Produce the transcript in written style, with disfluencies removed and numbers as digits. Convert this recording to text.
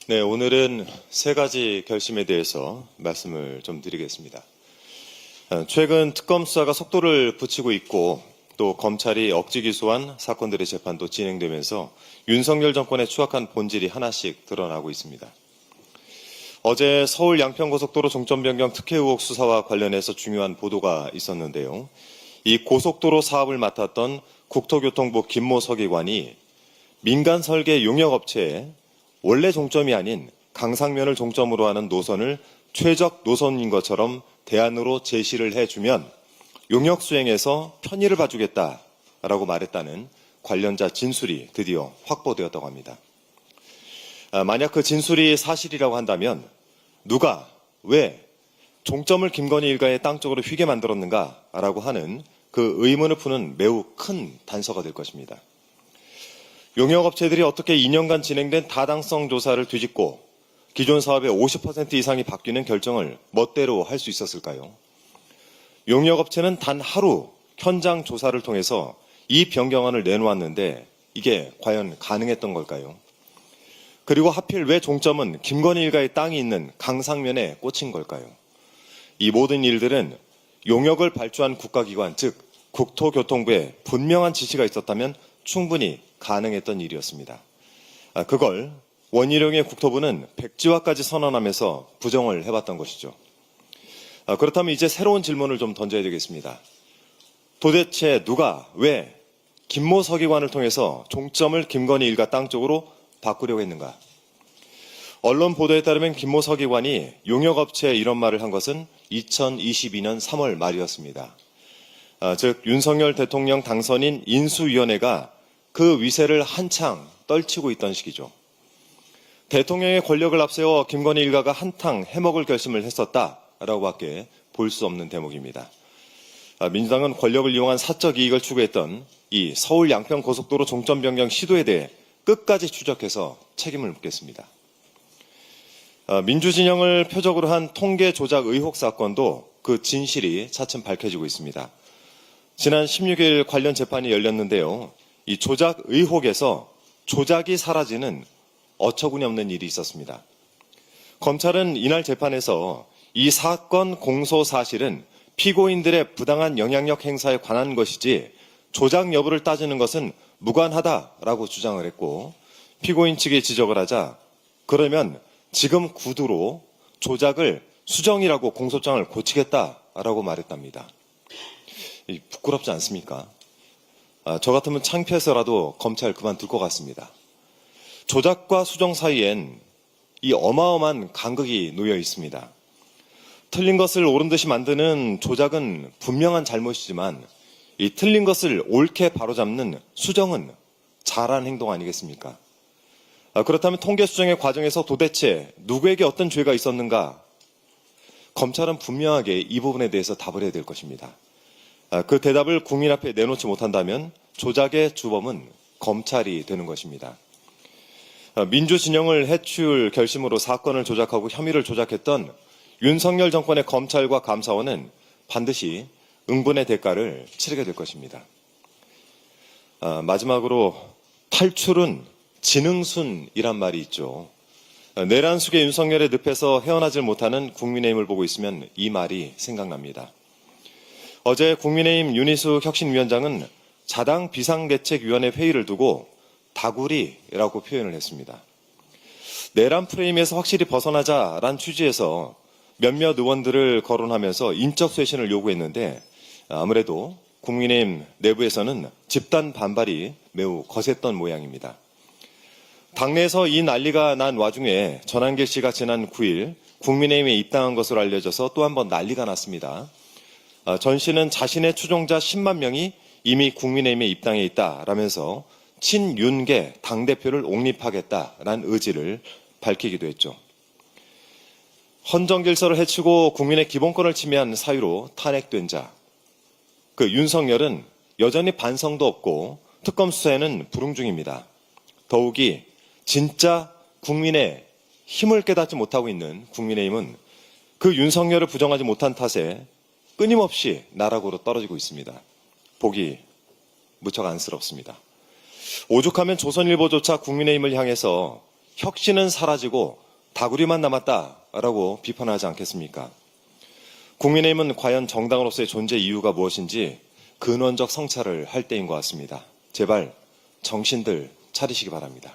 네, 오늘은 세 가지 결심에 대해서 말씀을 좀 드리겠습니다. 최근 특검 수사가 속도를 붙이고 있고 또 검찰이 억지 기소한 사건들의 재판도 진행되면서 윤석열 정권의 추악한 본질이 하나씩 드러나고 있습니다. 어제 서울 양평고속도로 종점 변경 특혜 의혹 수사와 관련해서 중요한 보도가 있었는데요. 이 고속도로 사업을 맡았던 국토교통부 김모 서기관이 민간 설계 용역업체에 원래 종점이 아닌 강상면을 종점으로 하는 노선을 최적 노선인 것처럼 대안으로 제시를 해주면 용역 수행에서 편의를 봐주겠다라고 말했다는 관련자 진술이 드디어 확보되었다고 합니다. 만약 그 진술이 사실이라고 한다면 누가, 왜 종점을 김건희 일가의 땅 쪽으로 휘게 만들었는가라고 하는 그 의문을 푸는 매우 큰 단서가 될 것입니다. 용역업체들이 어떻게 2년간 진행된 타당성 조사를 뒤집고 기존 사업의 50% 이상이 바뀌는 결정을 멋대로 할 수 있었을까요? 용역업체는 단 하루 현장 조사를 통해서 이 변경안을 내놓았는데 이게 과연 가능했던 걸까요? 그리고 하필 왜 종점은 김건희 일가의 땅이 있는 강상면에 꽂힌 걸까요? 이 모든 일들은 용역을 발주한 국가기관, 즉 국토교통부에 분명한 지시가 있었다면 충분히 가능했던 일이었습니다. 그걸 원희룡의 국토부는 백지화까지 선언하면서 부정을 해봤던 것이죠. 그렇다면 이제 새로운 질문을 좀 던져야 되겠습니다. 도대체 누가, 왜 김모 서기관을 통해서 종점을 김건희 일가 땅 쪽으로 바꾸려고 했는가? 언론 보도에 따르면 김모 서기관이 용역업체에 이런 말을 한 것은 2022년 3월 말이었습니다. 즉 윤석열 대통령 당선인 인수위원회가 그 위세를 한창 떨치고 있던 시기죠. 대통령의 권력을 앞세워 김건희 일가가 한탕 해먹을 결심을 했었다라고 밖에 볼 수 없는 대목입니다. 민주당은 권력을 이용한 사적 이익을 추구했던 이 서울 양평 고속도로 종점 변경 시도에 대해 끝까지 추적해서 책임을 묻겠습니다. 민주진영을 표적으로 한 통계 조작 의혹 사건도 그 진실이 차츰 밝혀지고 있습니다. 지난 16일 관련 재판이 열렸는데요. 이 조작 의혹에서 조작이 사라지는 어처구니 없는 일이 있었습니다. 검찰은 이날 재판에서 이 사건 공소 사실은 피고인들의 부당한 영향력 행사에 관한 것이지 조작 여부를 따지는 것은 무관하다라고 주장을 했고 피고인 측이 지적을 하자 그러면 지금 구두로 조작을 수정이라고 공소장을 고치겠다라고 말했답니다. 부끄럽지 않습니까? 저 같으면 창피해서라도 검찰 그만둘 것 같습니다. 조작과 수정 사이엔 이 어마어마한 간극이 놓여 있습니다. 틀린 것을 옳은 듯이 만드는 조작은 분명한 잘못이지만 이 틀린 것을 옳게 바로잡는 수정은 잘한 행동 아니겠습니까? 그렇다면 통계 수정의 과정에서 도대체 누구에게 어떤 죄가 있었는가? 검찰은 분명하게 이 부분에 대해서 답을 해야 될 것입니다. 그 대답을 국민 앞에 내놓지 못한다면 조작의 주범은 검찰이 되는 것입니다. 민주진영을 해치울 결심으로 사건을 조작하고 혐의를 조작했던 윤석열 정권의 검찰과 감사원은 반드시 응분의 대가를 치르게 될 것입니다. 마지막으로 탈출은 지능순이란 말이 있죠. 내란 속의 윤석열의 늪에서 헤어나질 못하는 국민의힘을 보고 있으면 이 말이 생각납니다. 어제 국민의힘 윤희숙 혁신위원장은 자당 비상대책위원회 회의를 두고 다구리라고 표현을 했습니다. 내란 프레임에서 확실히 벗어나자란 취지에서 몇몇 의원들을 거론하면서 인적 쇄신을 요구했는데 아무래도 국민의힘 내부에서는 집단 반발이 매우 거셌던 모양입니다. 당내에서 이 난리가 난 와중에 전한길 씨가 지난 9일 국민의힘에 입당한 것으로 알려져서 또 한 번 난리가 났습니다. 전 씨는 자신의 추종자 10만 명이 이미 국민의힘에 입당해 있다라면서 친윤계 당대표를 옹립하겠다라는 의지를 밝히기도 했죠. 헌정질서를 해치고 국민의 기본권을 침해한 사유로 탄핵된 자. 그 윤석열은 여전히 반성도 없고 특검 수사에는 불응 중입니다. 더욱이 진짜 국민의 힘을 깨닫지 못하고 있는 국민의힘은 그 윤석열을 부정하지 못한 탓에 끊임없이 나락으로 떨어지고 있습니다. 보기 무척 안쓰럽습니다. 오죽하면 조선일보조차 국민의힘을 향해서 혁신은 사라지고 다구리만 남았다라고 비판하지 않겠습니까? 국민의힘은 과연 정당으로서의 존재 이유가 무엇인지 근원적 성찰을 할 때인 것 같습니다. 제발 정신들 차리시기 바랍니다.